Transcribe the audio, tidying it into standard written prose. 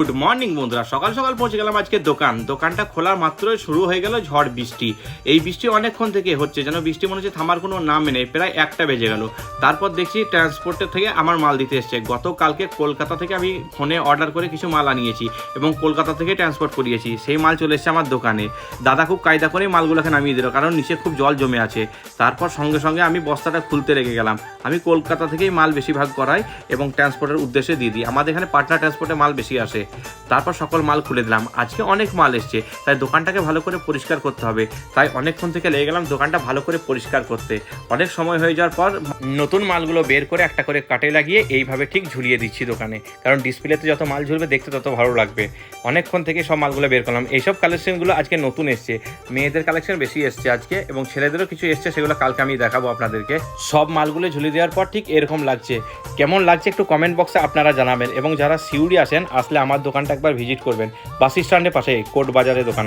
Good morning বন্ধুরা, সকাল সকাল পৌঁছে গেলাম আজকে দোকানটা খোলার মাত্রই শুরু হয়ে গেল ঝড় বৃষ্টি। এই বৃষ্টি অনেকক্ষণ থেকে হচ্ছে, যেন বৃষ্টি মনে হচ্ছে থামার কোনো নাম নেই। প্রায় 1টা বেজে গেল। তারপর দেখছি ট্রান্সপোর্টের থেকে আমার মাল দিতে এসছে। গতকালকে কলকাতা থেকে আমি ফোনে অর্ডার করে কিছু মাল আনিয়েছি এবং কলকাতা থেকে ট্রান্সপোর্ট করিয়েছি। সেই মাল চলে এসছে আমার দোকানে। দাদা খুব কায়দা করে মালগুলোকে নামিয়ে দিল, কারণ নিচে খুব জল জমে আছে। তারপর সঙ্গে সঙ্গে আমি বস্তাটা খুলতে রেখে গেলাম। আমি কলকাতা থেকেই মাল বেশিরভাগ করাই এবং ট্রান্সপোর্টের উদ্দেশ্যে দিয়ে দিই। আমাদের এখানে পাটনা ট্রান্সপোর্টে মাল বেশি আসে। তারপর সকল মাল খুলে দিলাম। আজকে অনেক মাল এসছে, তাই দোকানটাকে ভালো করে পরিষ্কার করতে হবে। তাই অনেকক্ষণ থেকে লেগে গেলাম দোকানটা ভালো করে পরিষ্কার করতে। অনেক সময় হয়ে যাওয়ার পর নতুন মালগুলো বের করে একটা করে কাটে লাগিয়ে এইভাবে ঠিক ঝুলিয়ে দিচ্ছি দোকানে, কারণ ডিসপ্লেতে যত মাল ঝুলবে দেখতে তত ভালো লাগবে। অনেকক্ষণ থেকে সব মালগুলো বের করলাম। এইসব কালেকশনগুলো আজকে নতুন এসছে, মেয়েদের কালেকশন বেশি এসছে আজকে, এবং ছেলেদেরও কিছু এসছে, সেগুলো কালকে আমি দেখাবো আপনাদেরকে। সব মালগুলো ঝুলিয়ে দেওয়ার পর ঠিক এরকম লাগছে। কেমন লাগছে একটু কমেন্ট বক্সে আপনারা জানাবেন, এবং যারা সিউড়ি আসেন আসলে আমার দোকানটা একবার ভিজিট করবেন। বাস স্ট্যান্ডের পাশে কোর্ট বাজারে দোকান।